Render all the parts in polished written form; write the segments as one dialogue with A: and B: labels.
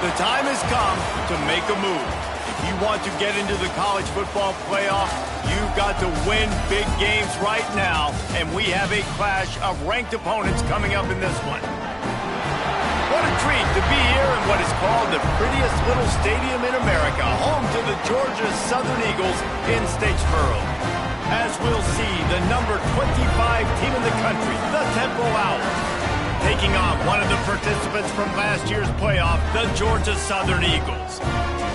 A: The time has come to make a move. If you want to get into the college football playoff, you've got to win big games right now, and we have a clash of ranked opponents coming up in this one. What a treat to be here in what is called the prettiest little stadium in America, home to the Georgia Southern Eagles in Statesboro. As we'll see, the number 25 team in the country, the Temple Owls, taking on one of the participants from last year's playoff, the Georgia Southern Eagles.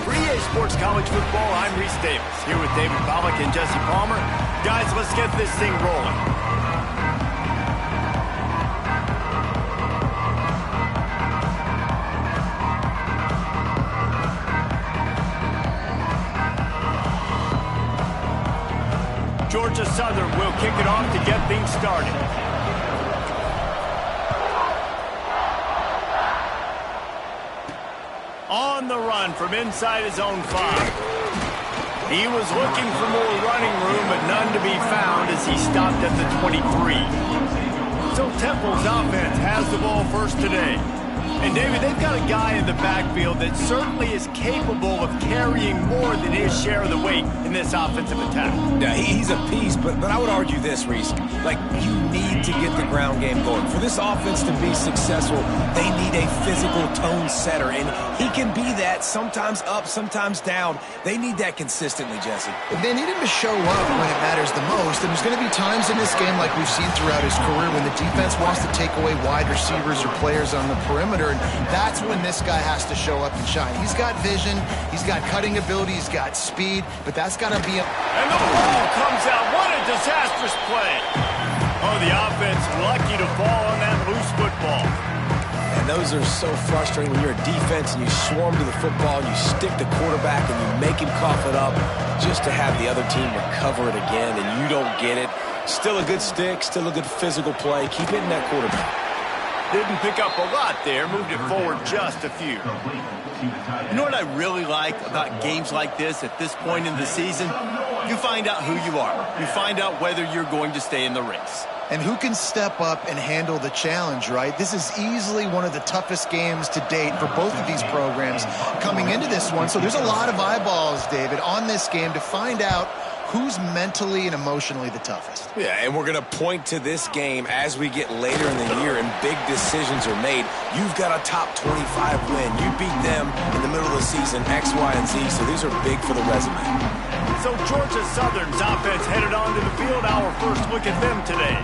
A: For EA Sports College Football, I'm Reese Davis, here with David Pollack and Jesse Palmer. Guys, let's get this thing rolling. Georgia Southern will kick it off to get things started. On the run from inside his own 5. He was looking for more running room, but none to be found as he stopped at the 23. So Temple's offense has the ball first today. And, David, they've got a guy in the backfield that certainly is capable of carrying more than his share of the weight in this offensive attack.
B: Yeah, he's a piece, but I would argue this, Reese. Like, you need to get the ground game going. For this offense to be successful, they need a physical tone setter, and he can be that, sometimes up, sometimes down. They need that consistently, Jesse.
C: They need him to show up when it matters the most, and there's going to be times in this game like we've seen throughout his career when the defense wants to take away wide receivers or players on the perimeter, and that's when this guy has to show up and shine. He's got vision, he's got cutting ability, he's got speed, but that's got to be a...
A: And the ball comes out. What a disastrous play. Oh, the offense lucky to fall on that loose football.
B: And those are so frustrating when you're a defense and you swarm to the football, you stick the quarterback and you make him cough it up just to have the other team recover it again and you don't get it. Still a good stick, still a good physical play. Keep hitting that quarterback.
A: Didn't pick up a lot there, moved it forward just a few. You know what I really like about games like this at this point in the season? You find out who you are. You find out whether you're going to stay in the race.
C: And who can step up and handle the challenge, right? This is easily one of the toughest games to date for both of these programs coming into this one. So there's a lot of eyeballs, David, on this game to find out who's mentally and emotionally the toughest.
B: Yeah, and we're going to point to this game as we get later in the year and big decisions are made. You've got a top 25 win. You beat them in the middle of the season, X, Y, and Z, so these are big for the resume.
A: So Georgia Southern's offense headed onto the field. Our first look at them today.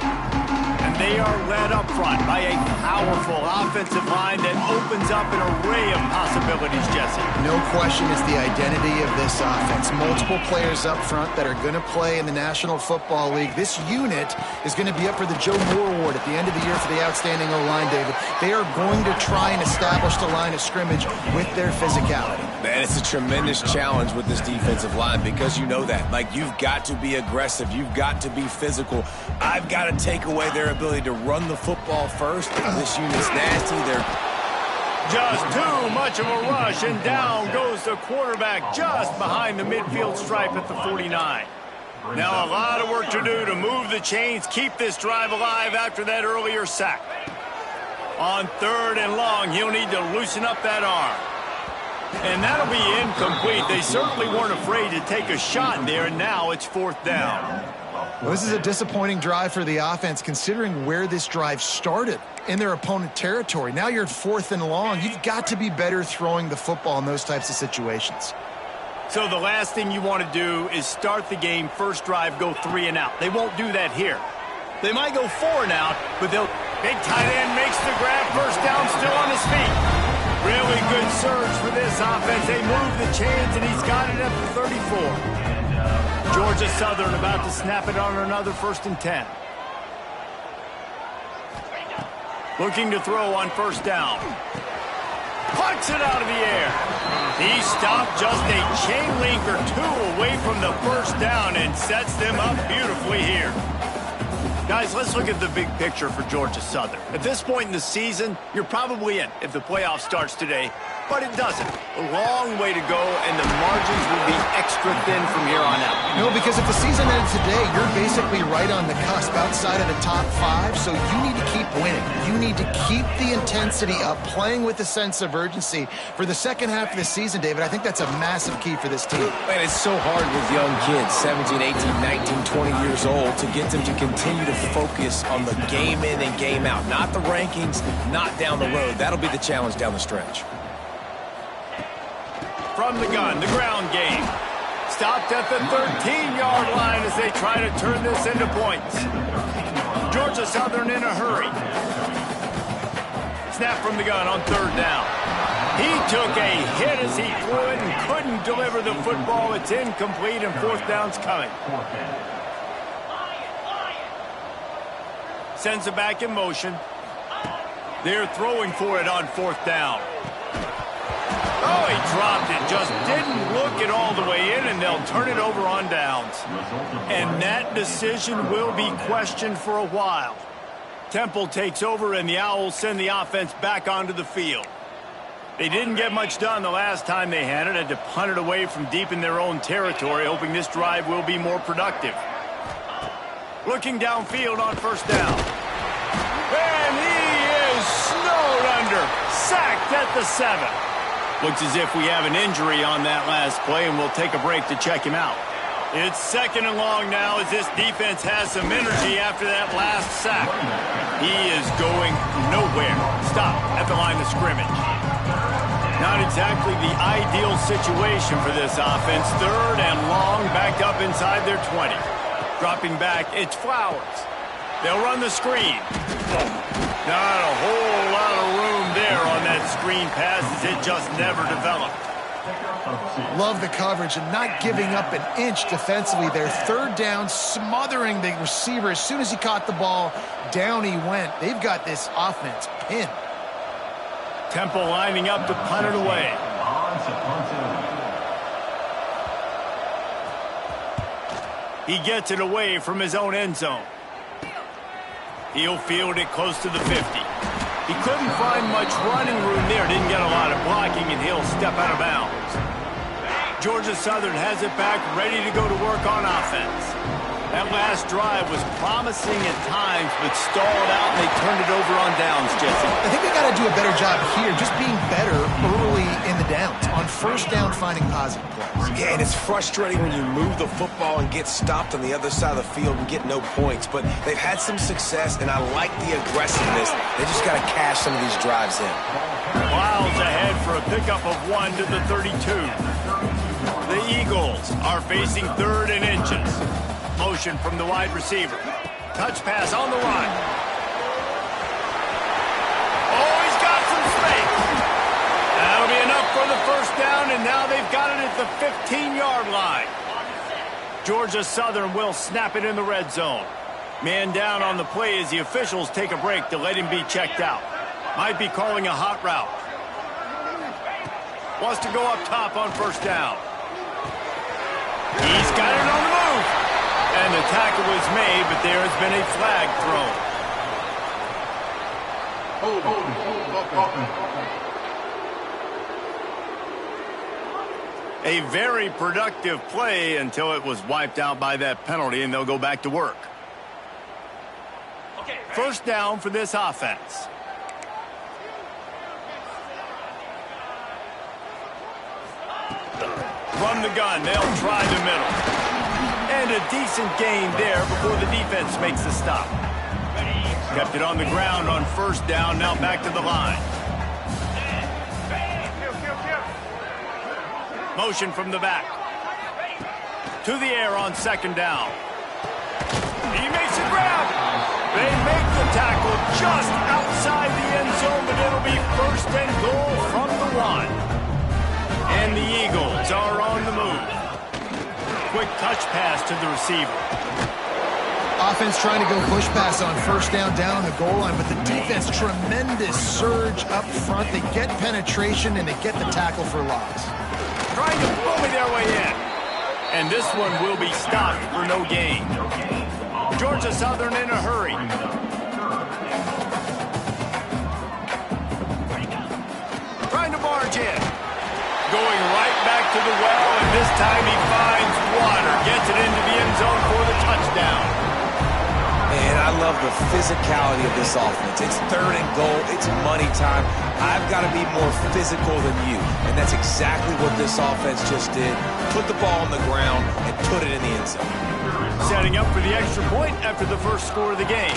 A: And they are led up front by a powerful offensive line that opens up an array of possibilities, Jesse.
C: No question it's the identity of this offense. Multiple players up front that are going to play in the National Football League. This unit is going to be up for the Joe Moore Award at the end of the year for the outstanding O-line, David. They are going to try and establish the line of scrimmage with their physicality.
B: Man, it's a tremendous challenge with this defensive line because you know that. Like, you've got to be aggressive. You've got to be physical. I've got to take away their ability to run the football first. This unit's nasty. They're
A: just too much of a rush, and down goes the quarterback just behind the midfield stripe at the 49. Now a lot of work to do to move the chains, keep this drive alive after that earlier sack. On 3rd and long, he'll need to loosen up that arm. And that'll be incomplete. They certainly weren't afraid to take a shot there, and now it's 4th down.
C: Well, this is a disappointing drive for the offense considering where this drive started in their opponent territory. Now you're at 4th and long. You've got to be better throwing the football in those types of situations.
A: So the last thing you want to do is start the game, first drive, go 3 and out. They won't do that here. They might go 4 and out, but they'll... Big tight end makes the grab, first down, still on his feet. Really good surge for this offense. They move the chains, and he's got it at the 34. Georgia Southern about to snap it on another 1st and 10. Looking to throw on 1st down. Pucks it out of the air. He stopped just a chain link or 2 away from the 1st down and sets them up beautifully here. Guys, let's look at the big picture for Georgia Southern. At this point in the season, you're probably in if the playoff starts today, but it doesn't. A long way to go, and the margins will be extra thin from here on out.
C: No, because if the season ends today, you're basically right on the cusp outside of the top 5, so you need to keep winning. You need to keep the intensity up, playing with a sense of urgency for the second half of the season, David. I think that's a massive key for this team.
B: Man, it's so hard with young kids, 17, 18, 19, 20 years old, to get them to continue to focus on the game in and game out, not the rankings, not down the road. That'll be the challenge down the stretch.
A: From the gun, the ground game. Stopped at the 13-yard line as they try to turn this into points. Georgia Southern in a hurry. Snap from the gun on 3rd down. He took a hit as he threw it and couldn't deliver the football. It's incomplete and 4th down's coming. Sends it back in motion. They're throwing for it on 4th down. Oh, he dropped it. Just didn't look it all the way in, and they'll turn it over on downs. And that decision will be questioned for a while. Temple takes over, and the Owls send the offense back onto the field. They didn't get much done the last time they had it. Had to punt it away from deep in their own territory, hoping this drive will be more productive. Looking downfield on 1st down. And he is snowed under. Sacked at the 7. Looks as if we have an injury on that last play, and we'll take a break to check him out. It's 2nd and long now as this defense has some energy after that last sack. He is going nowhere. Stop at the line of scrimmage. Not exactly the ideal situation for this offense. 3rd and long, backed up inside their 20. Dropping back, it's Flowers. They'll run the screen. Not a whole lot of room there on that screen pass as it just never developed.
C: Love the coverage and not giving up an inch defensively there. 3rd down, smothering the receiver. As soon as he caught the ball, down he went. They've got this offense pinned.
A: Temple lining up to punt it away. He gets it away from his own end zone. He'll field it close to the 50. He couldn't find much running room there. Didn't get a lot of blocking, and he'll step out of bounds. Georgia Southern has it back, ready to go to work on offense. That last drive was promising at times, but stalled out, and they turned it over on downs, Jesse.
C: I think they got to do a better job here, just being better early in the downs. On 1st down, finding positive plays.
B: Yeah, and it's frustrating when you move the football and get stopped on the other side of the field and get no points. But they've had some success, and I like the aggressiveness. They just got to cash some of these drives in.
A: Miles ahead for a pickup of 1 to the 32. The Eagles are facing 3rd and inches. Motion from the wide receiver. Touch pass on the line. Oh, he's got some space. That'll be enough for the 1st down, and now they've got it at the 15-yard line. Georgia Southern will snap it in the red zone. Man down on the play as the officials take a break to let him be checked out. Might be calling a hot route. Wants to go up top on 1st down. He's got it on the move. And the tackle was made, but there has been a flag thrown. A very productive play until it was wiped out by that penalty, and they'll go back to work. 1st down for this offense. From the gun, they'll try the middle. And a decent gain there before the defense makes the stop. Kept it on the ground on 1st down, now back to the line. Motion from the back. To the air on 2nd down. He makes a grab. They make the tackle just outside the end zone, but it'll be 1st and goal from the 1. And the Eagles are on the move. Quick touch pass to the receiver.
C: Offense trying to go push pass on 1st down on the goal line, but the defense, tremendous surge up front. They get penetration, and they get the tackle for loss.
A: Trying to bully their way in. And this one will be stopped for no gain. Georgia Southern in a hurry. Trying to barge in. Going right back to the well, and this time he finds water. Gets it into the end zone for the touchdown.
B: Man, I love the physicality of this offense. It's 3rd and goal. It's money time. I've got to be more physical than you. And that's exactly what this offense just did. Put the ball on the ground and put it in the end zone.
A: Setting up for the extra point after the first score of the game.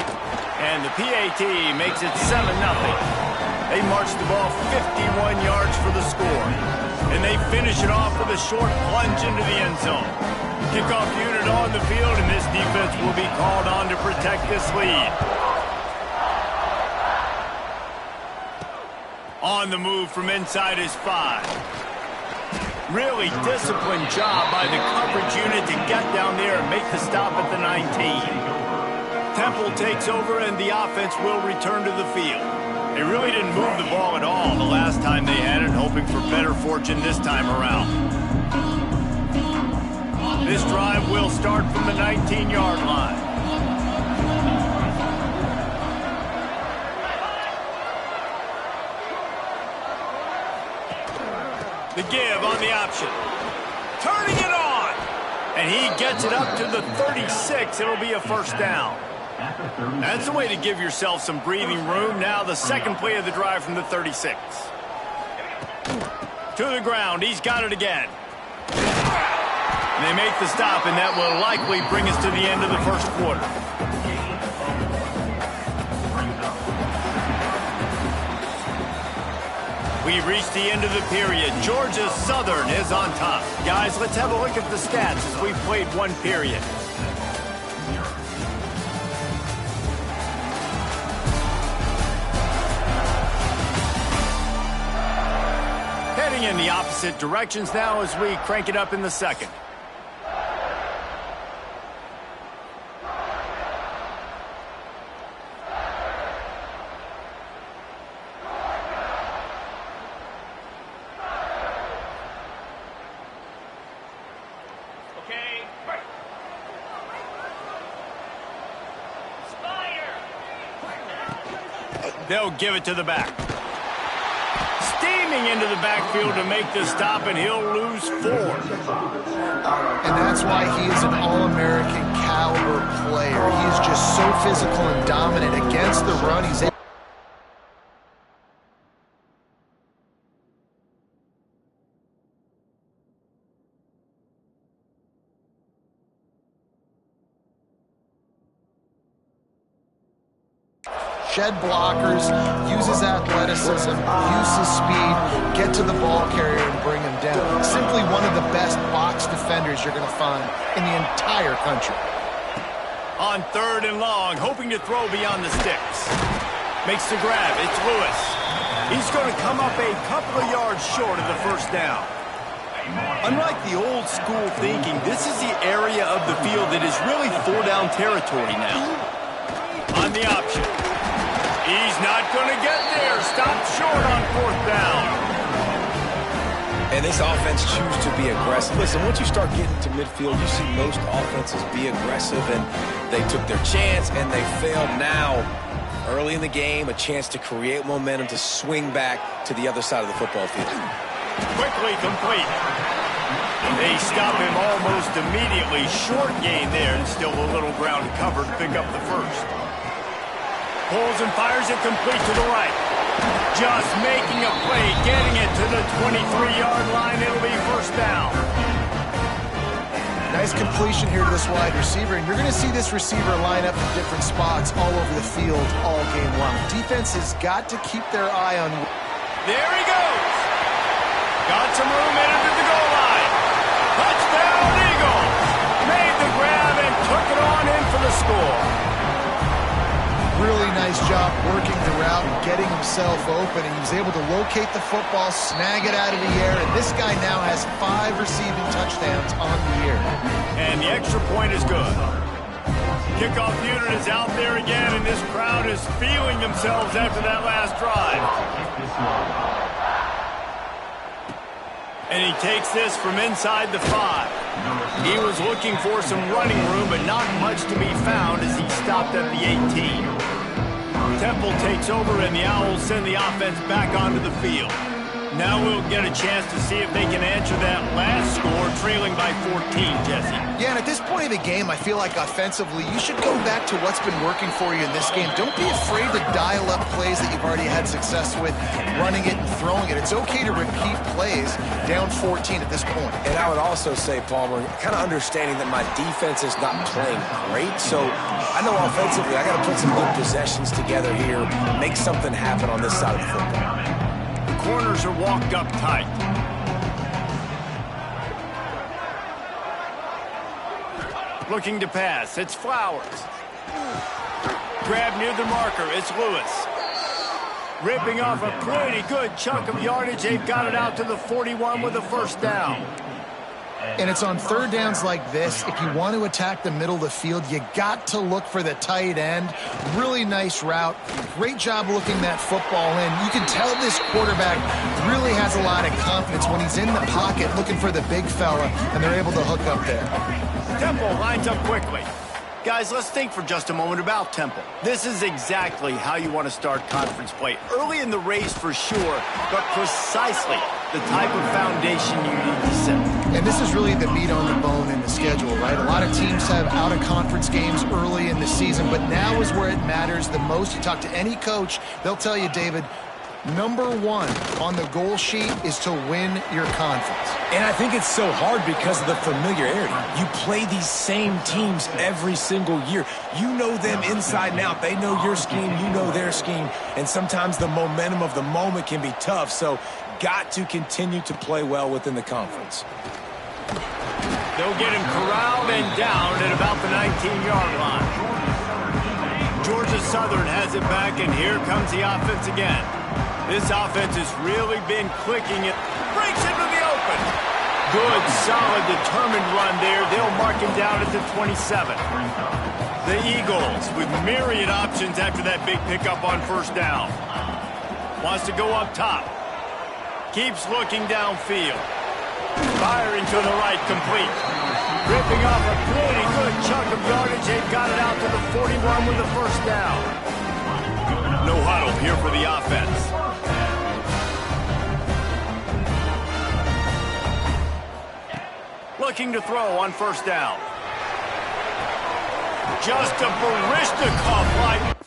A: And the PAT makes it 7-0. They march the ball 51 yards for the score. And they finish it off with a short plunge into the end zone. Kickoff unit on the field, and this defense will be called on to protect this lead. On the move from inside his 5. Really disciplined job by the coverage unit to get down there and make the stop at the 19. Temple takes over, and the offense will return to the field. They really didn't move the ball at all the last time they had it, hoping for better fortune this time around. This drive will start from the 19-yard line. The give on the option. Turning it on. And he gets it up to the 36. It'll be a first down. That's the way to give yourself some breathing room. Now the second play of the drive from the 36. To the ground. He's got it again. They make the stop, and that will likely bring us to the end of the first quarter. We've reached the end of the period. Georgia Southern is on top. Guys, let's have a look at the stats as we've played one period. Heading in the opposite directions now as we crank it up in the second. They'll give it to the back. Steaming into the backfield to make the stop, and he'll lose 4.
C: And that's why he is an All-American caliber player. He's just so physical and dominant against the run. He's able shed blockers, use his athleticism, use his speed, get to the ball carrier and bring him down. Simply one of the best box defenders you're going to find in the entire country.
A: On 3rd and long, hoping to throw beyond the sticks. Makes the grab. It's Lewis. He's going to come up a couple of yards short of the first down. Unlike the old school thinking, this is the area of the field that is really 4-down territory now. On the option. He's not going to get there. Stopped short on 4th down.
B: And this offense chooses to be aggressive. Listen, once you start getting to midfield, you see most offenses be aggressive, and they took their chance, and they failed. Now, early in the game, a chance to create momentum to swing back to the other side of the football field.
A: Quickly complete. They stop him almost immediately. Short gain there, and still a little ground to cover to pick up the first. Pulls and fires it complete to the right. Just making a play, getting it to the 23-yard line. It'll be first down.
C: Nice completion here to this wide receiver, and you're going to see this receiver line up in different spots all over the field all game long. Defense has got to keep their eye on.
A: There he goes. Got some room in at the goal line. Touchdown, Eagles. Made the grab and took it on in for the score.
C: Really nice job working the route and getting himself open, and he was able to locate the football, snag it out of the air, and this guy now has 5 receiving touchdowns on the year.
A: And the extra point is good. Kickoff unit is out there again, and this crowd is feeling themselves after that last drive. And he takes this from inside the 5. He was looking for some running room, but not much to be found as he stopped at the 18. Temple takes over, and the Owls send the offense back onto the field. Now we'll get a chance to see if they can answer that last score, trailing by 14, Jesse.
C: Yeah, and at this point of the game, I feel like offensively, you should go back to what's been working for you in this game. Don't be afraid to dial up plays that you've already had success with, running it and throwing it. It's okay to repeat plays down 14 at this point.
B: And I would also say, Palmer, kind of understanding that my defense is not playing great, so I know offensively I got to put some good possessions together here, make something happen on this side of the football.
A: Corners are walked up tight. Looking to pass. It's Flowers. Grab near the marker. It's Lewis. Ripping off a pretty good chunk of yardage. They've got it out to the 41 with a first down.
C: And it's on third downs like this. If you want to attack the middle of the field, you got to look for the tight end. Really nice route. Great job looking that football in. You can tell this quarterback really has a lot of confidence when he's in the pocket looking for the big fella, and they're able to hook up there.
A: Temple lines up quickly. Guys, let's think for just a moment about Temple. This is exactly how you want to start conference play. Early in the race for sure, but precisely the type of foundation you need to set.
C: And this is really the meat on the bone in the schedule, right? A lot of teams have out-of-conference games early in the season, but now is where it matters the most. You talk to any coach, they'll tell you, David, number one on the goal sheet is to win your conference.
B: And I think it's so hard because of the familiarity. You play these same teams every single year. You know them inside and out. They know your scheme, you know their scheme, and sometimes the momentum of the moment can be tough, so got to continue to play well within the conference.
A: They'll get him corralled and down at about the 19-yard line. Georgia Southern has it back, and here comes the offense again. This offense has really been clicking. It breaks into the open. Good, solid, determined run there. They'll mark him down at the 27. The Eagles with myriad options after that big pickup on first down. Wants to go up top. Keeps looking downfield. Firing to the right, complete. Ripping off a pretty good chunk of yardage. They've got it out to the 41 with the first down. No huddle here for the offense. Looking to throw on first down. Just a Barishnikov-like.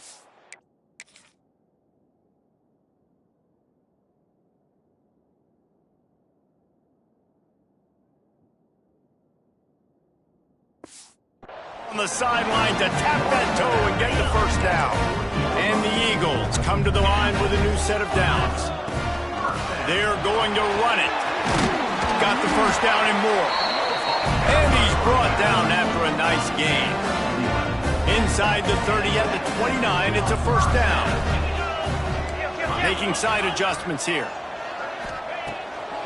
A: On the sideline to tap that toe and get the first down. And the Eagles come to the line with a new set of downs. They're going to run it. Got the first down and more. And he's brought down after a nice gain. Inside the 30 at the 29, it's a first down. Making side adjustments here.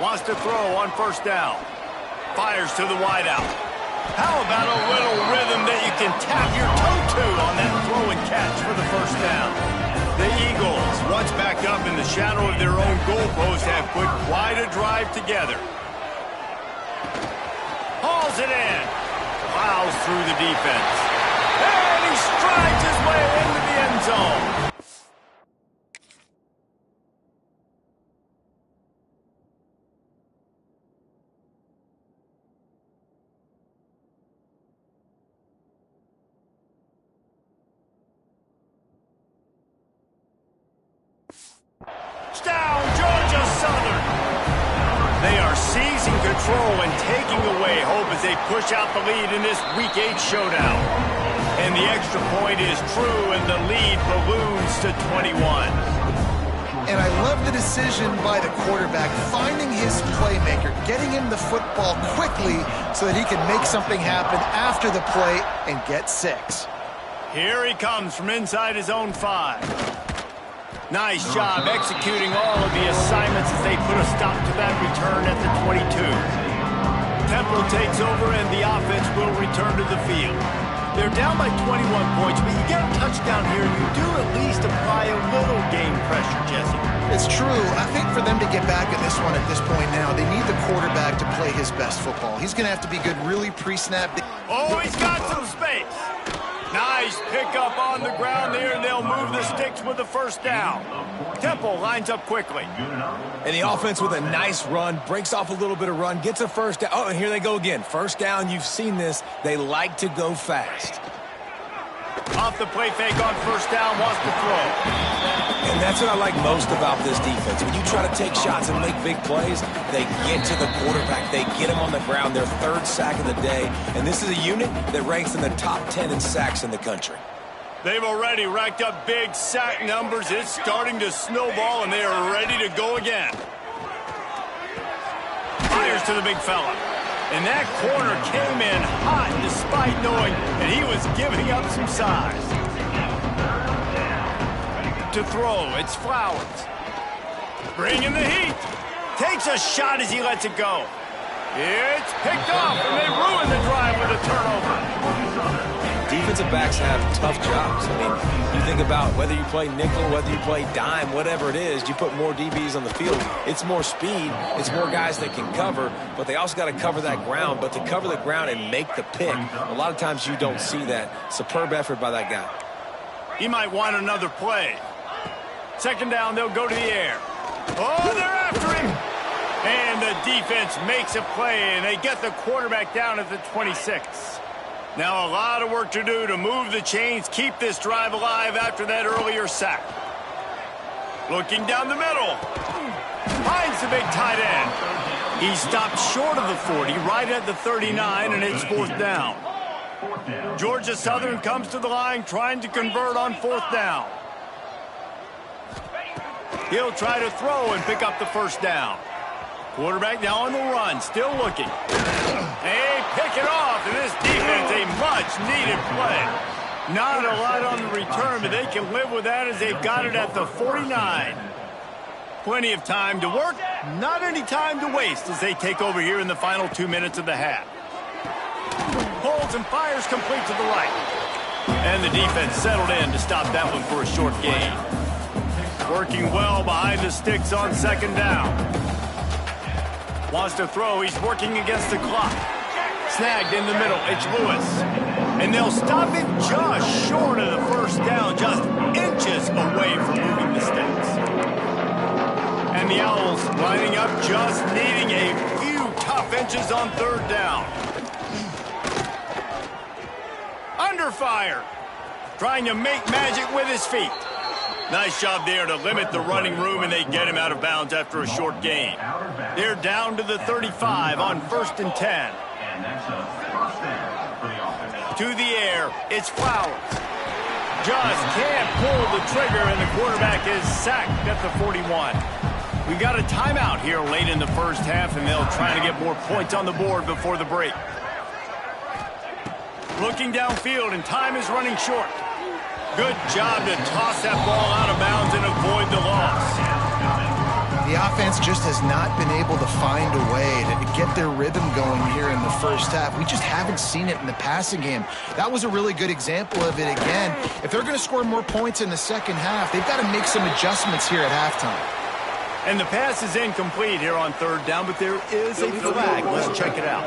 A: Wants to throw on first down. Fires to the wideout. How about a little rhythm that you can tap your toe to on that throw and catch for the first down? The Eagles, once back up in the shadow of their own goalpost, have put quite a drive together. Hauls it in. Plows through the defense. And he strides his way into the end zone. Down, Georgia Southern. They are seizing control and taking away hope as they push out the lead in this Week 8 showdown. And the extra point is true, and the lead balloons to 21.
C: And I love the decision by the quarterback, finding his playmaker, getting him the football quickly so that he can make something happen after the play and get 6.
A: Here he comes from inside his own 5. Nice job executing all of the assignments as they put a stop to that return at the 22. Temple takes over and the offense will return to the field. They're down by 21 points, but you get a touchdown here, and you do at least apply a little game pressure, Jesse.
C: It's true. I think for them to get back in this one at this point now, they need the quarterback to play his best football. He's going to have to be good really pre-snap.
A: Oh, he's got some space. Nice pickup on the ground there, and they'll move the sticks with the first down. Temple lines up quickly.
B: And the offense with a nice run, breaks off a little bit of run, gets a first down. Oh, and here they go again. First down, you've seen this. They like to go fast.
A: Off the play fake on first down, wants to throw.
B: And that's what I like most about this defense. When you try to take shots and make big plays, they get to the quarterback. They get him on the ground, their third sack of the day. And this is a unit that ranks in the top 10 in sacks in the country.
A: They've already racked up big sack numbers. It's starting to snowball, and they are ready to go again. Fires to the big fella. And that corner came in hot despite knowing that he was giving up some size. To throw, it's Flowers. Bringing the heat. Takes a shot as he lets it go. It's picked off, and they ruin the drive with a turnover.
B: Defensive backs have tough jobs. I mean, you think about whether you play nickel, whether you play dime, whatever it is, you put more DBs on the field. It's more speed. It's more guys that can cover, but they also got to cover that ground. But to cover the ground and make the pick, a lot of times you don't see that. Superb effort by that guy.
A: He might want another play. Second down, they'll go to the air. Oh, they're after him. And the defense makes a play, and they get the quarterback down at the 26. Now a lot of work to do to move the chains, keep this drive alive after that earlier sack. Looking down the middle. Finds the big tight end. He stopped short of the 40, right at the 39, and it's fourth down. Georgia Southern comes to the line trying to convert on fourth down. He'll try to throw and pick up the first down. Quarterback now on the run, still looking. They pick it off, and this defense, a much-needed play. Not a lot on the return, but they can live with that as they've got it at the 49. Plenty of time to work, not any time to waste as they take over here in the final 2 minutes of the half. Holds and fires complete to the right. And the defense settled in to stop that one for a short gain. Working well behind the sticks on second down. Wants to throw. He's working against the clock. Snagged in the middle. It's Lewis. And they'll stop it just short of the first down, just inches away from moving the sticks. And the Owls lining up, just needing a few tough inches on third down. Under fire. Trying to make magic with his feet. Nice job there to limit the running room, and they get him out of bounds after a short gain. They're down to the 35 on 1st and 10. To the air, it's Flowers. Just can't pull the trigger, and the quarterback is sacked at the 41. We got a timeout here late in the first half, and they'll try to get more points on the board before the break. Looking downfield, and time is running short. Good job to toss that ball out of bounds and avoid the loss.
C: The offense just has not been able to find a way to get their rhythm going here in the first half. We just haven't seen it in the passing game. That was a really good example of it again. If they're going to score more points in the second half, they've got to make some adjustments here at halftime.
A: And the pass is incomplete here on third down, but there is a flag. Let's check it out.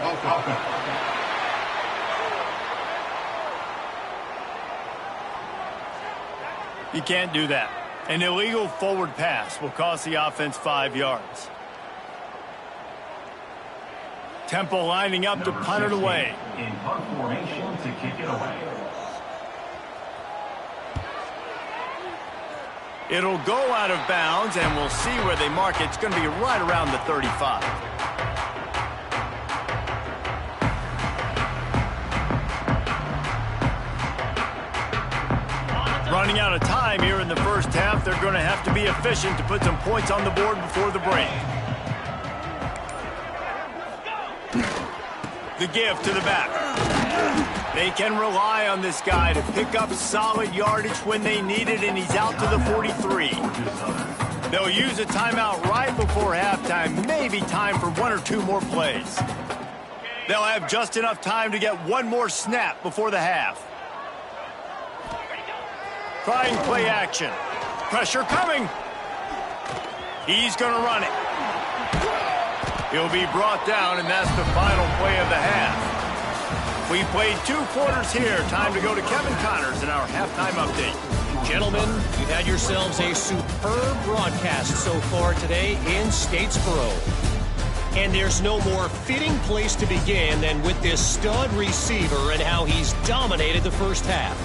A: You can't do that. An illegal forward pass will cost the offense 5 yards. Temple lining up to punt it away.
D: In punt formation to kick it away.
A: It'll go out of bounds, and we'll see where they mark it. It's going to be right around the 35. Running out of time here in the first half. They're going to have to be efficient to put some points on the board before the break. The give to the back. They can rely on this guy to pick up solid yardage when they need it, and he's out to the 43. They'll use a timeout right before halftime. Maybe time for 1 or 2 more plays. They'll have just enough time to get one more snap before the half. Trying play action. Pressure coming. He's going to run it. He'll be brought down, and that's the final play of the half. We played 2 quarters here. Time to go to Kevin Connors in our halftime update.
E: Gentlemen, you've had yourselves a superb broadcast so far today in Statesboro. And there's no more fitting place to begin than with this stud receiver and how he's dominated the first half.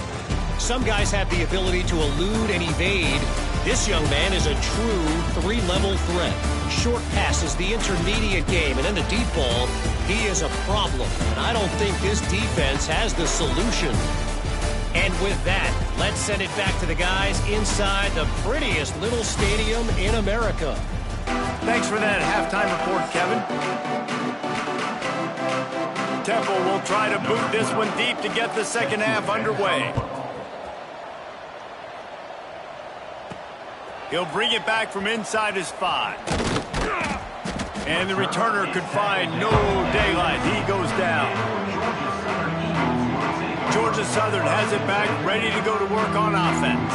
E: Some guys have the ability to elude and evade. This young man is a true 3-level threat. Short passes, the intermediate game, and then the deep ball, he is a problem. And I don't think this defense has the solution. And with that, let's send it back to the guys inside the prettiest little stadium in America.
A: Thanks for that halftime report, Kevin. Temple will try to boot this one deep to get the second half underway. He'll bring it back from inside his 5. And the returner could find no daylight. He goes down. Georgia Southern has it back, ready to go to work on offense.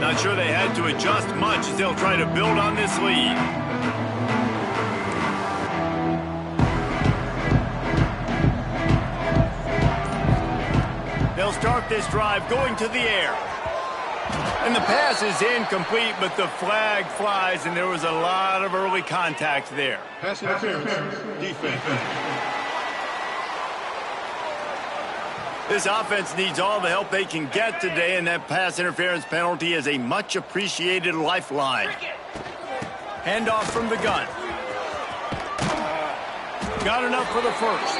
A: Not sure they had to adjust much as they'll try to build on this lead. They'll start this drive going to the air. And the pass is incomplete, but the flag flies, and there was a lot of early contact there.
F: Pass interference, defense.
A: This offense needs all the help they can get today, and that pass interference penalty is a much-appreciated lifeline. Handoff from the gun. Got enough for the first.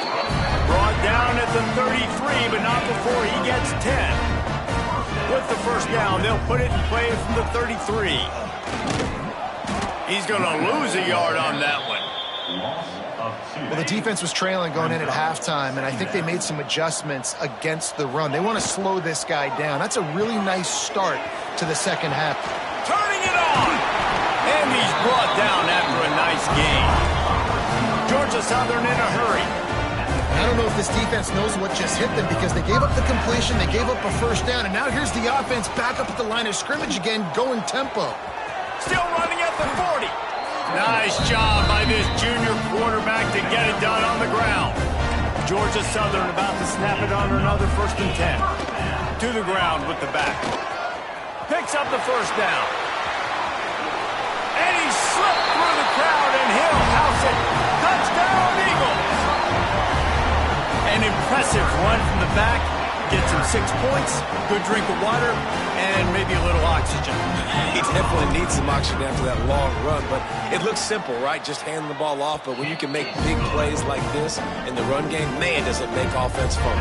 A: Brought down at the 33, but not before he gets 10. With the first down, they'll put it in play from the 33. He's going to lose a yard on that one.
C: Well, the defense was trailing going in at halftime, and I think they made some adjustments against the run. They want to slow this guy down. That's a really nice start to the second half.
A: Turning it on! And he's brought down after a nice game. Georgia Southern in a hurry.
C: I don't know if this defense knows what just hit them because they gave up the completion, they gave up a first down, and now here's the offense back up at the line of scrimmage again, going tempo.
A: Still running at the 40. Nice job by this junior quarterback to get it done on the ground. Georgia Southern about to snap it on another 1st and 10. To the ground with the back. Picks up the first down. And he slipped through the crowd, and he'll house it. Touchdown, Eagles! An impressive run from the back. Gets him 6 points, good drink of water, and maybe a little oxygen.
B: He definitely needs some oxygen after that long run, but it looks simple, right? Just handing the ball off, but when you can make big plays like this in the run game, man, does it make offense fun.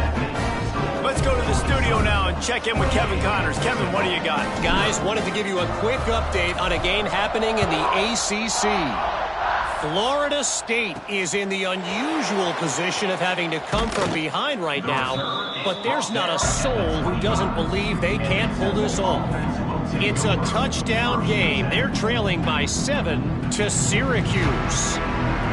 A: Let's go to the studio now and check in with Kevin Connors. Kevin, what do you got?
E: Guys, wanted to give you a quick update on a game happening in the ACC. Florida State is in the unusual position of having to come from behind right now, but there's not a soul who doesn't believe they can't pull this off. It's a touchdown game. They're trailing by 7 to Syracuse.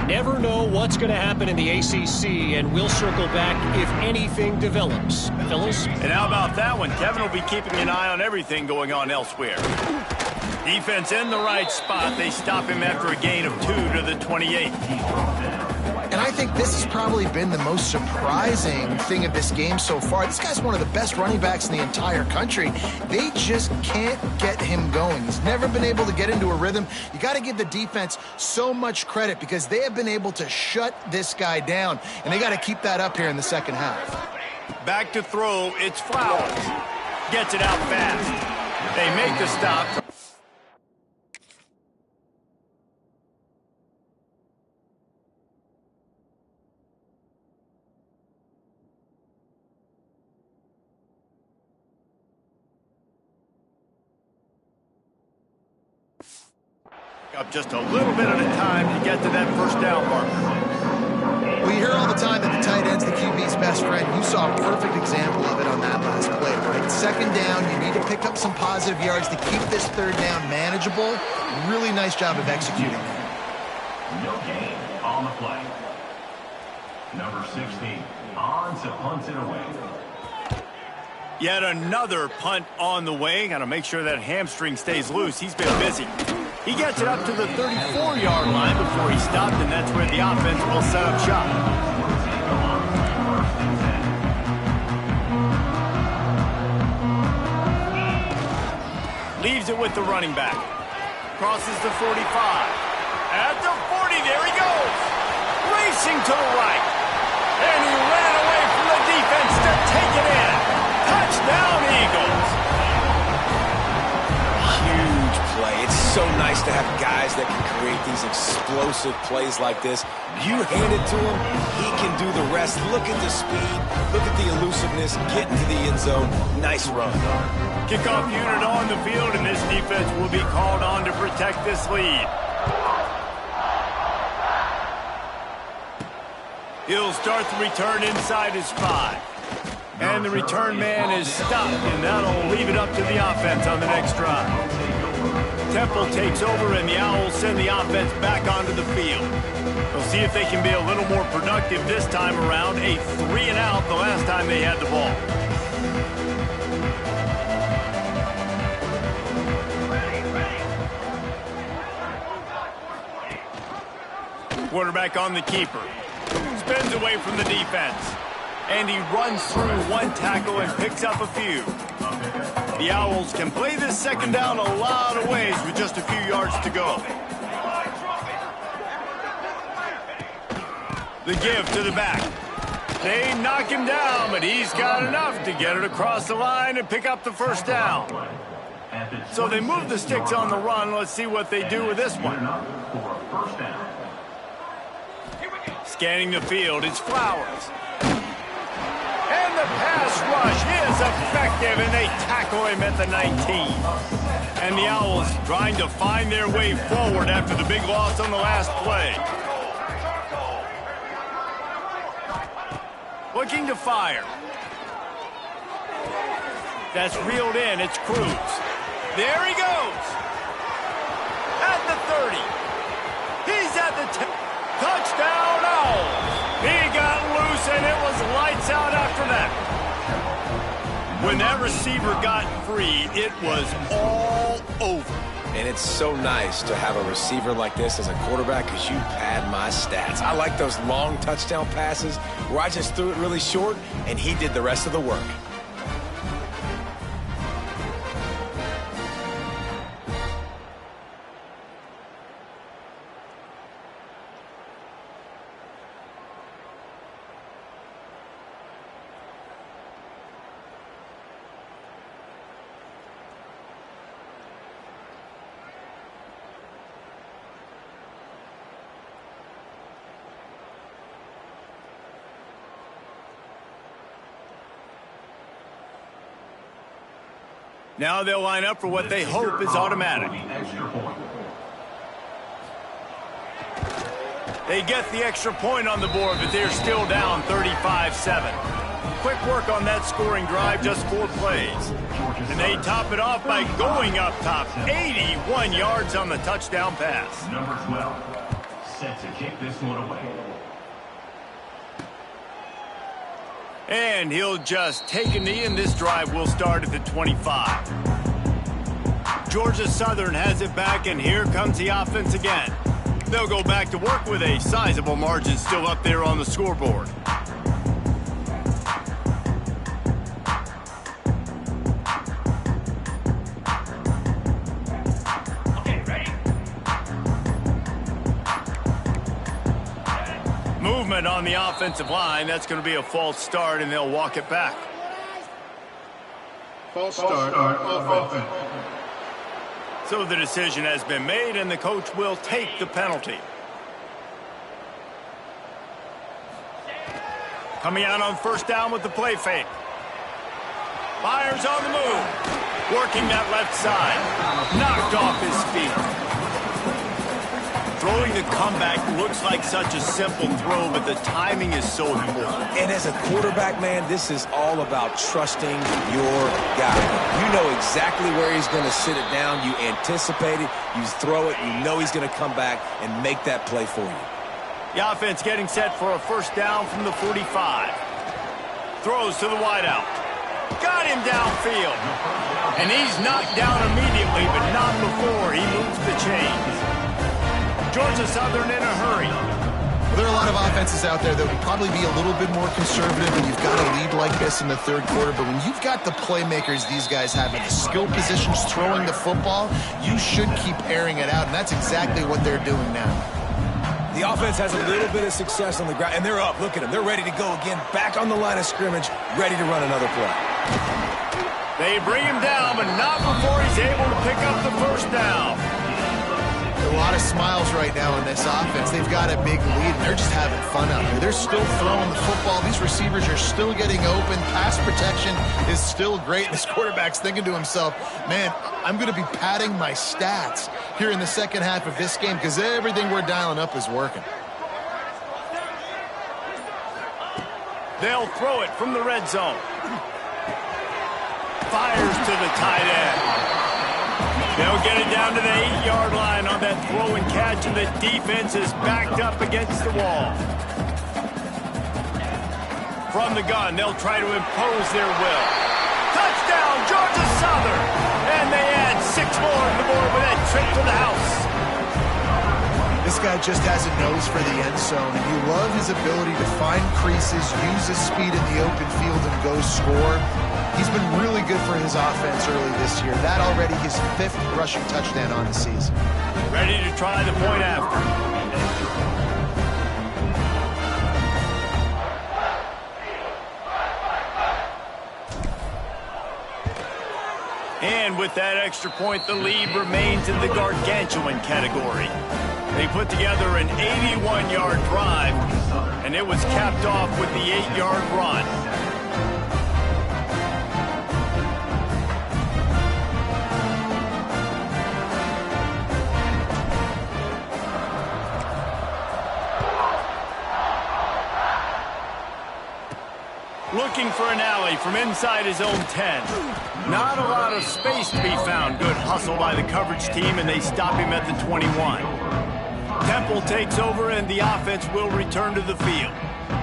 E: Never know what's going to happen in the ACC, and we'll circle back if anything develops. Fellas?
A: And how about that one? Kevin will be keeping an eye on everything going on elsewhere. Defense in the right spot. They stop him after a gain of 2 to the 28.
C: And I think this has probably been the most surprising thing of this game so far. This guy's one of the best running backs in the entire country. They just can't get him going. He's never been able to get into a rhythm. You got to give the defense so much credit because they have been able to shut this guy down, and they got to keep that up here in the second half.
A: Back to throw. It's Flowers. Gets it out fast. They make the stop. Up just a little bit at a time to get to that first down marker.
C: Well, you hear all the time that the tight end's the QB's best friend. You saw a perfect example of it on that last play, right? Second down, you need to pick up some positive yards to keep this third down manageable. Really nice job of executing there.
D: No gain on the play. Number 16 on to punt it away.
A: Yet another punt on the way. Got to make sure that hamstring stays loose. He's been busy. He gets it up to the 34-yard line before he stopped, and that's where the offense will set up shop. Leaves it with the running back. Crosses the 45. At the 40, there he goes. Racing to the right. And he ran away from the defense to take it in. Touchdown, Eagles.
B: Huge play. It's so nice to have guys that can create these explosive plays like this. You hand it to him, he can do the rest. Look at the speed. Look at the elusiveness. Get into the end zone. Nice run.
A: Kickoff unit on the field, and this defense will be called on to protect this lead. He'll start the return inside his 5. And the return man is stopped, and that'll leave it up to the offense on the next drive. Temple takes over, and the Owls send the offense back onto the field. We'll see if they can be a little more productive this time around. A 3-and-out the last time they had the ball. Quarterback on the keeper. Spins away from the defense. And he runs through one tackle and picks up a few. The Owls can play this second down a lot of ways with just a few yards to go. The give to the back. They knock him down, but he's got enough to get it across the line and pick up the first down. So they move the sticks on the run. Let's see what they do with this one. Scanning the field, it's Flowers. And the pass rush is effective, and they tackle him at the 19. And the Owls trying to find their way forward after the big loss on the last play. Looking to fire. That's reeled in, it's Cruz. There he goes. At the 30. He's at the 10. Touchdown, Owls. He got loose, and it was lights out after that. When that receiver got free, it was all over.
B: And it's so nice to have a receiver like this as a quarterback because you pad my stats. I like those long touchdown passes where I just threw it really short, and he did the rest of the work.
A: Now they'll line up for what they hope is automatic. They get the extra point on the board, but they're still down 35-7. Quick work on that scoring drive, just 4 plays. And they top it off by going up top, 81 yards on the touchdown pass.
D: Number 12, set to kick this one away.
A: And he'll just take a knee, and this drive will start at the 25. Georgia Southern has it back, and here comes the offense again. They'll go back to work with a sizable margin still up there on the scoreboard. Movement on the offensive line. That's going to be a false start, and they'll walk it back.
F: False start, offense.
A: So the decision has been made, and the coach will take the penalty. Coming out on first down with the play fake. Fires on the move. Working that left side. Knocked off his feet. Throwing the comeback looks like such a simple throw, but the timing is so important.
B: And as a quarterback, man, this is all about trusting your guy. You know exactly where he's going to sit it down. You anticipate it. You throw it. You know he's going to come back and make that play for you.
A: The offense getting set for a first down from the 45. Throws to the wideout. Got him downfield. And he's knocked down immediately, but not before he moves the chains. Georgia Southern in a hurry.
C: There are a lot of offenses out there that would probably be a little bit more conservative when you've got a lead like this in the third quarter, but when you've got the playmakers these guys have in the skill positions throwing the football, you should keep airing it out, and that's exactly what they're doing now.
B: The offense has a little bit of success on the ground, and they're up. Look at them. They're ready to go again, back on the line of scrimmage, ready to run another play.
A: They bring him down, but not before he's able to pick up the first down.
C: A lot of smiles right now in this offense. They've got a big lead, and they're just having fun out there. They're still throwing the football. These receivers are still getting open. Pass protection is still great. And this quarterback's thinking to himself, man, I'm going to be padding my stats here in the second half of this game because everything we're dialing up is working.
A: They'll throw it from the red zone. Fires to the tight end. They'll get it down to the 8-yard line on that throw and catch, and the defense is backed up against the wall. From the gun, they'll try to impose their will. Touchdown, Georgia Southern! And they add 6 more to the board with that trip to the house.
C: This guy just has a nose for the end zone, and you love his ability to find creases, use his speed in the open field, and go score. He's been really good for his offense early this year. That already his 5th rushing touchdown on the season.
A: Ready to try the point after. And with that extra point, the lead remains in the gargantuan category. They put together an 81-yard drive, and it was capped off with the 8-yard run. Looking for an alley from inside his own 10. Not a lot of space to be found. Good hustle by the coverage team, and they stop him at the 21. Temple takes over, and the offense will return to the field.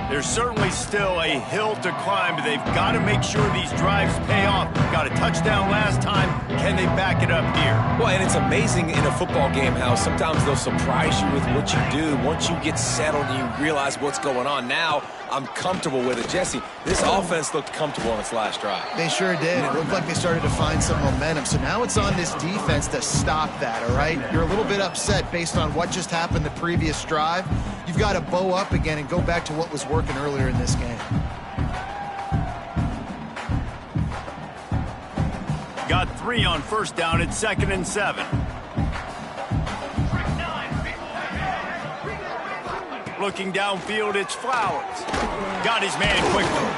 A: There's certainly still a hill to climb, but they've got to make sure these drives pay off. Got a touchdown last time. Can they back it up here?
B: Well, and it's amazing in a football game how sometimes they'll surprise you with what you do. Once you get settled and you realize what's going on, now I'm comfortable with it. Jesse, this offense looked comfortable on its last drive.
C: They sure did. It looked like they started to find some momentum. So now it's on this defense to stop that, all right? You're a little bit upset based on what just happened the previous drive. You've got to bow up again and go back to what was working earlier in this game.
A: Got 3 on first down at 2nd and 7. Looking downfield, it's Flowers. Got his man quickly.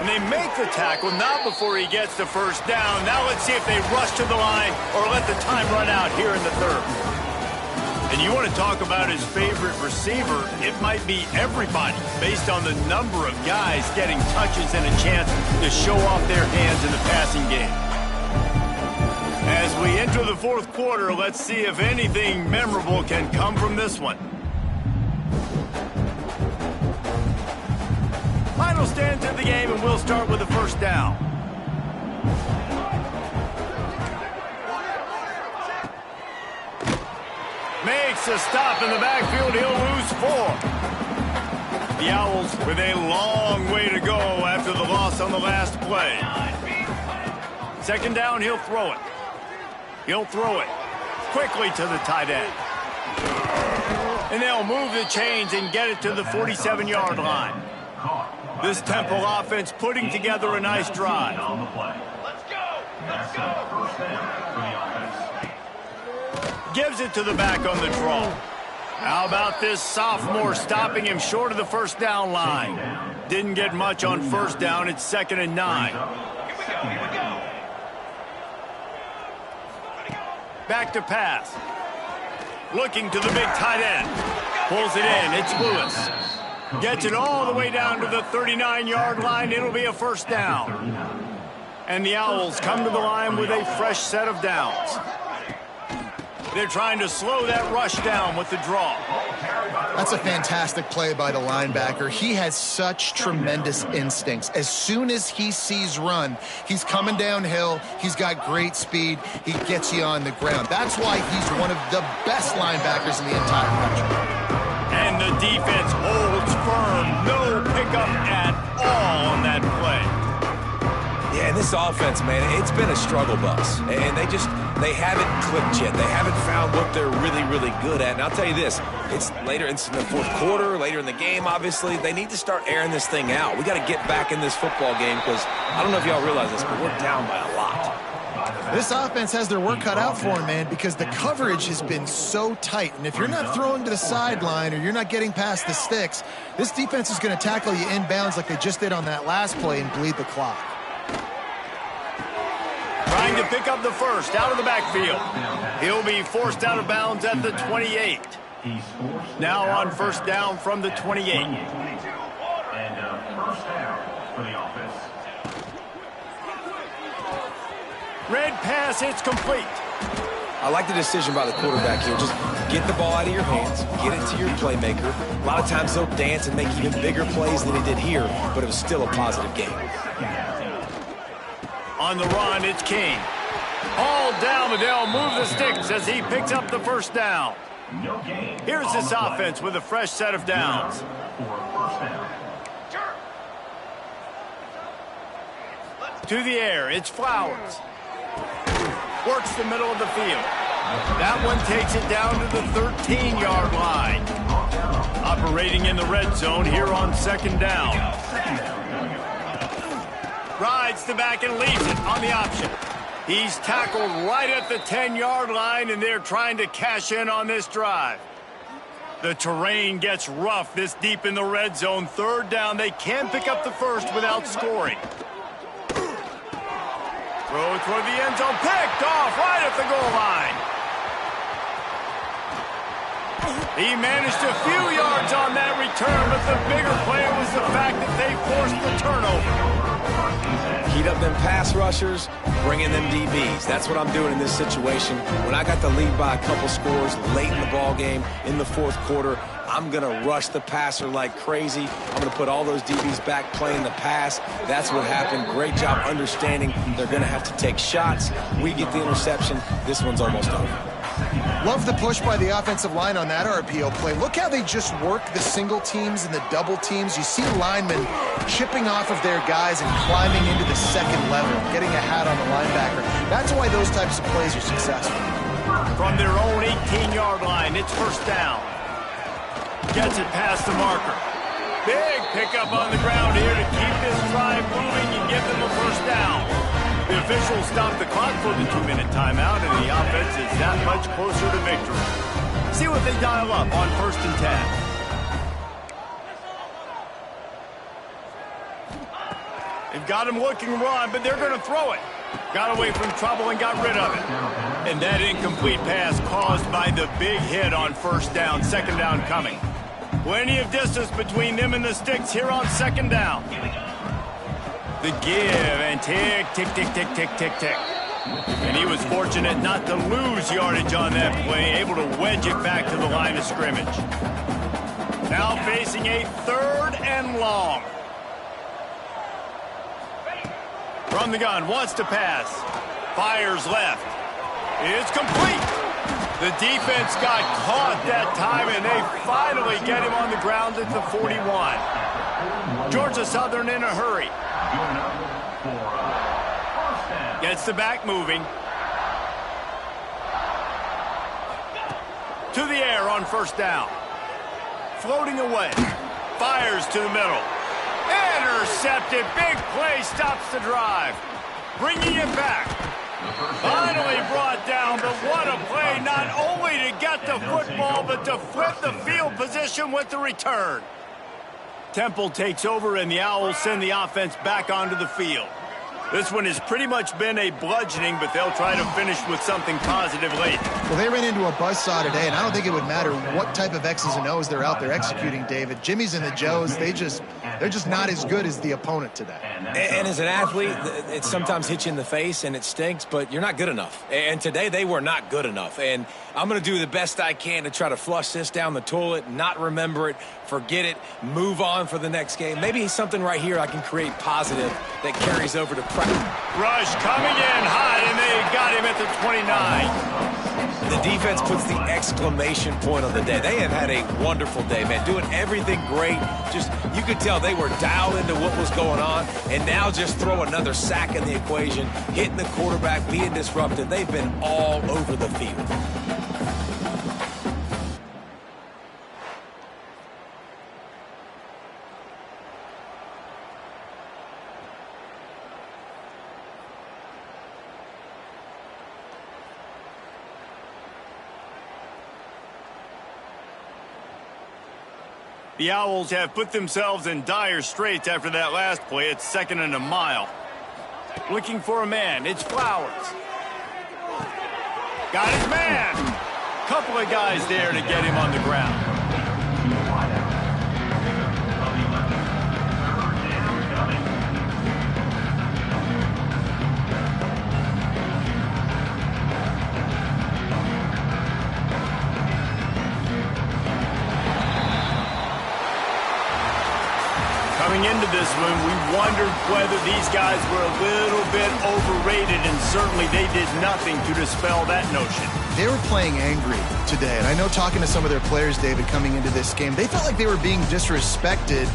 A: And they make the tackle, not before he gets the first down. Now let's see if they rush to the line or let the time run out here in the third. And you want to talk about his favorite receiver, it might be everybody based on the number of guys getting touches and a chance to show off their hands in the passing game. As we enter the fourth quarter, let's see if anything memorable can come from this one. Final stands of the game, and we'll start with the first down. Makes a stop in the backfield. He'll lose 4. The Owls with a long way to go after the loss on the last play. 2nd down, he'll throw it. He'll throw it quickly to the tight end. And they'll move the chains and get it to the 47-yard line. This Temple offense putting together a nice drive.
D: Let's go! Let's go! First down for the offense.
A: Gives it to the back on the draw. How about this sophomore stopping him short of the first down line? Didn't get much on first down. It's 2nd and 9.
D: Here we go.
A: Back to pass. Looking to the big tight end. Pulls it in. It's Lewis. Gets it all the way down to the 39-yard line. It'll be a first down. And the Owls come to the line with a fresh set of downs. They're trying to slow that rush down with the draw.
C: That's a fantastic play by the linebacker. He has such tremendous instincts. As soon as he sees run, he's coming downhill. He's got great speed. He gets you on the ground. That's why he's one of the best linebackers in the entire country.
A: And the defense holds firm. No pickup at all on that play.
B: Yeah, and this offense, man, it's been a struggle bus. And they haven't clicked yet. They haven't found what they're really, really good at. And I'll tell you this, it's in the fourth quarter, later in the game, obviously. They need to start airing this thing out. We got to get back in this football game because I don't know if y'all realize this, but we're down by a lot.
C: This offense has their work cut out for them, man, because the coverage has been so tight. And if you're not throwing to the sideline or you're not getting past the sticks, this defense is going to tackle you inbounds like they just did on that last play and bleed the clock.
A: Trying to pick up the first out of the backfield. He'll be forced out of bounds at the 28. Now on first down from the 28.
D: And first down for the offense.
A: Red pass, it's complete.
B: I like the decision by the quarterback here. Just get the ball out of your hands, get it to your playmaker. A lot of times they'll dance and make even bigger plays than he did here, but it was still a positive game.
A: On the run, it's King. All down, but they'll move the sticks as he picks up the first down. Here's this offense with a fresh set of downs. To the air, it's Flowers. Works the middle of the field. That one takes it down to the 13-yard line. Operating in the red zone here on second down. Rides the back and leaves it on the option. He's tackled right at the 10-yard line, and they're trying to cash in on this drive. The terrain gets rough this deep in the red zone. Third down, they can pick up the first without scoring. Throw toward the end zone, picked off right at the goal line. He managed a few yards on that return, but the bigger play was the fact that they forced the turnover.
B: Heat up them pass rushers, bring in them DBs. That's what I'm doing in this situation. When I got the lead by a couple scores late in the ball game, in the fourth quarter, I'm going to rush the passer like crazy. I'm going to put all those DBs back playing the pass. That's what happened. Great job understanding they're going to have to take shots. We get the interception. This one's almost over.
C: Love the push by the offensive line on that RPO play. Look how they just work the single teams and the double teams. You see linemen chipping off of their guys and climbing into the second level, getting a hat on the linebacker. That's why those types of plays are successful.
A: From their own 18-yard line, it's first down. Gets it past the marker. Big pickup on the ground here to keep this drive moving and give them a first down. The officials stop the clock for the 2-minute timeout, and the offense is that much closer to victory. See what they dial up on first and 10. They've got him looking run, but they're going to throw it. Got away from trouble and got rid of it. And that incomplete pass caused by the big hit on first down, second down coming. Plenty of distance between them and the sticks here on second down. The give and tick, tick, tick, tick, tick, tick, tick. And he was fortunate not to lose yardage on that play, able to wedge it back to the line of scrimmage. Now facing a third and long. From the gun, wants to pass. Fires left. It's complete. The defense got caught that time, and they finally get him on the ground at the 41. Georgia Southern in a hurry. Gets the back moving. To the air on first down. Floating away. Fires to the middle. Intercepted. Big play stops the drive. Bringing it back. Finally brought down, but what a play, not only to get the football, but to flip the field position with the return. Temple takes over, and the Owls send the offense back onto the field. This one has pretty much been a bludgeoning, but they'll try to finish with something positive late.
C: Well, they ran into a buzzsaw today, and I don't think it would matter what type of X's and O's they're out there executing, David. Jimmy's and the Joes, they're just not as good as the opponent today.
B: And as an athlete, it sometimes hits you in the face, and it stinks, but you're not good enough. And today, they were not good enough. And I'm going to do the best I can to try to flush this down the toilet, not remember it, forget it, move on for the next game. Maybe something right here I can create positive that carries over to practice.
A: Rush coming in hot, and they got him at the 29.
B: The defense puts the exclamation point on the day. They have had a wonderful day, man, doing everything great. Just, you could tell they were dialed into what was going on, and now just throw another sack in the equation, hitting the quarterback, being disrupted. They've been all over the field.
A: The Owls have put themselves in dire straits after that last play. It's 2nd and a mile. Looking for a man. It's Flowers. Got his man. Couple of guys there to get him on the ground. Coming into this one, we wondered whether these guys were a little bit overrated, and certainly they did nothing to dispel that notion.
C: They were playing angry today, and I know talking to some of their players, David, coming into this game, they felt like they were being disrespected.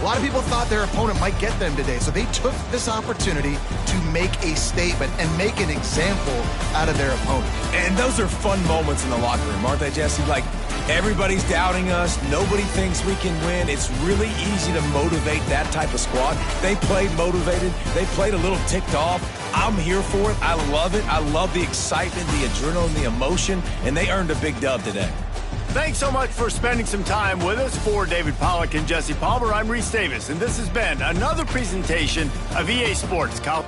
C: A lot of people thought their opponent might get them today, so they took this opportunity to make a statement and make an example out of their opponent.
B: And those are fun moments in the locker room, aren't they, Jesse? Like, everybody's doubting us. Nobody thinks we can win. It's really easy to motivate that type of squad. They played motivated. They played a little ticked off. I'm here for it. I love it. I love the excitement, the adrenaline, the emotion, and they earned a big dub today.
A: Thanks so much for spending some time with us. For David Pollack and Jesse Palmer, I'm Reese Davis, and this has been another presentation of EA Sports College.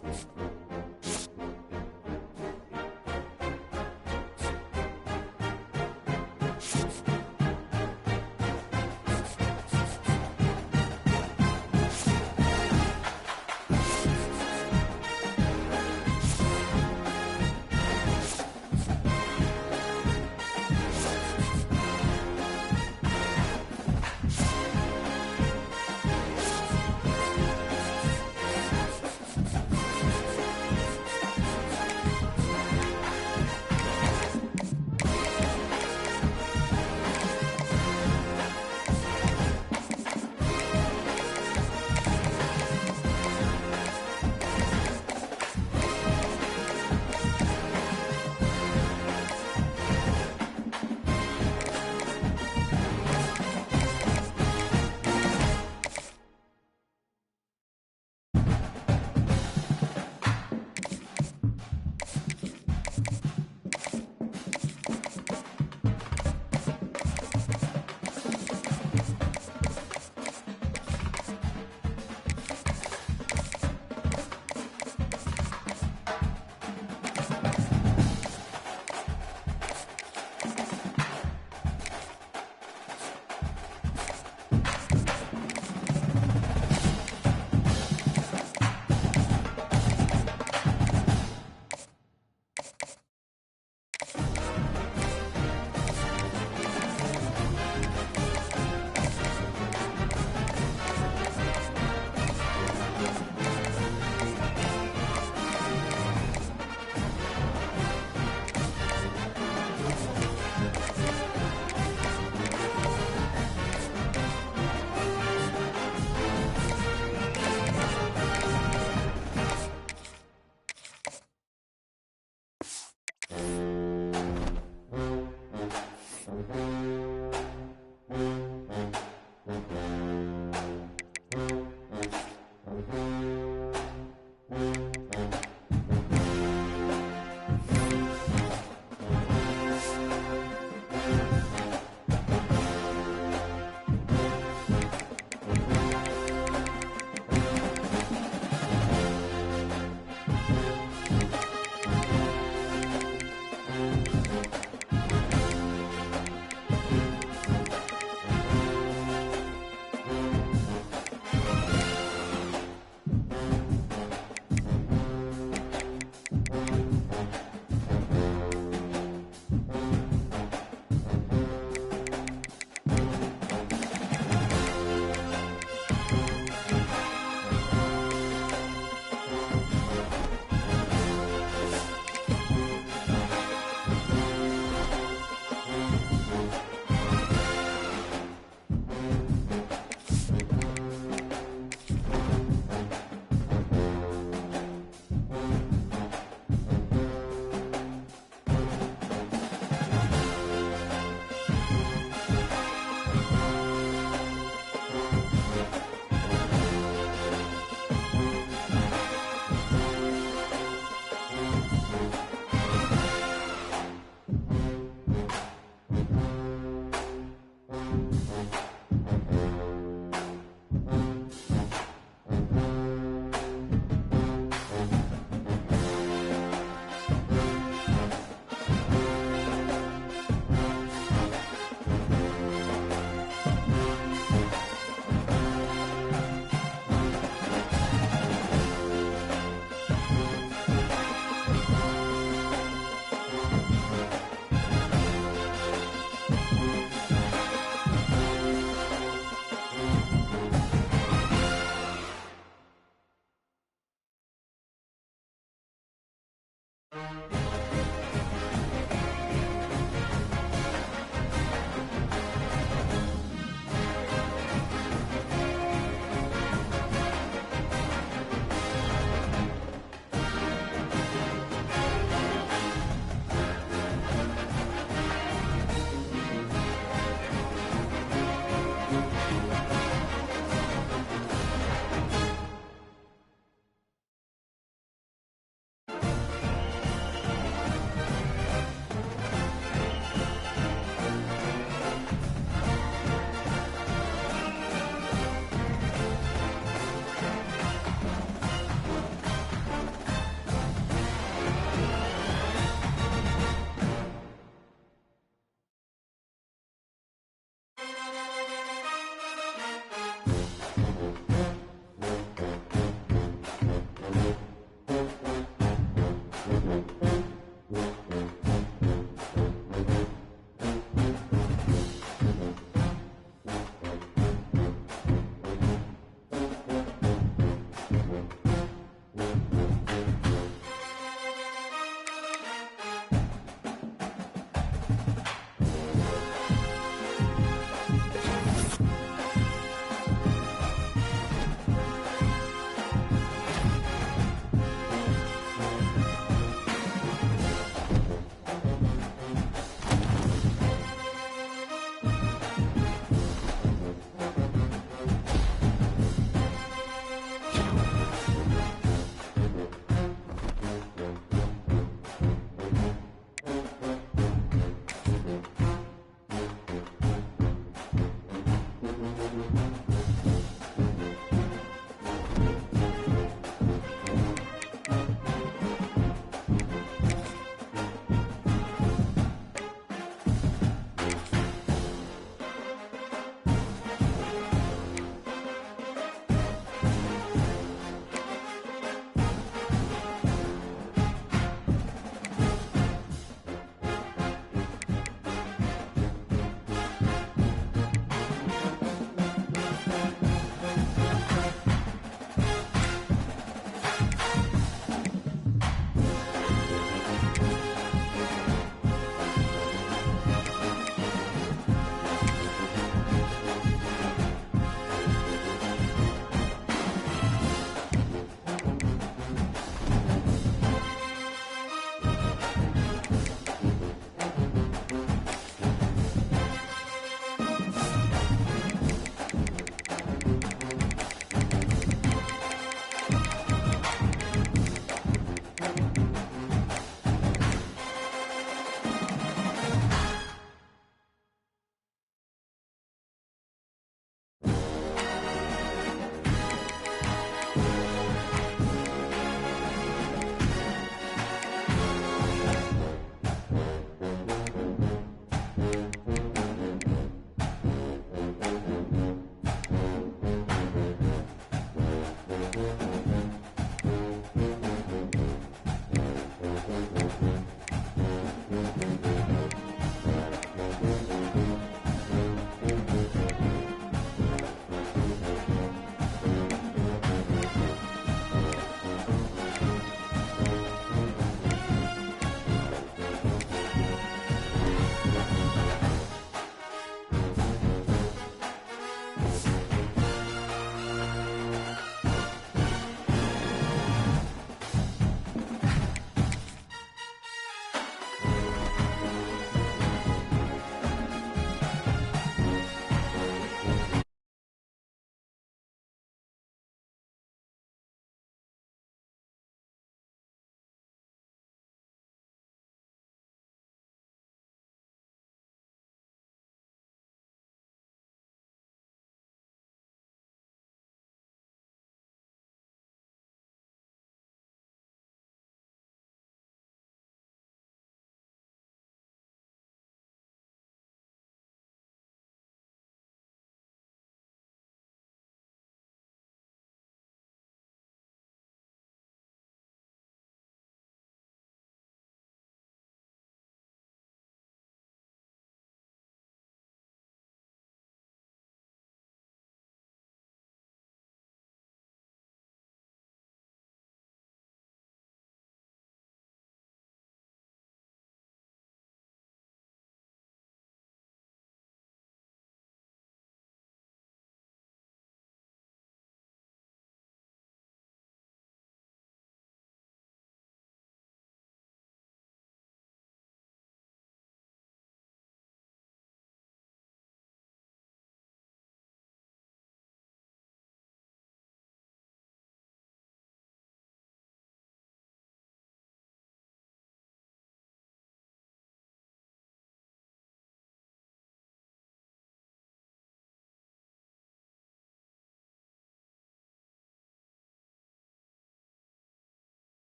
G: You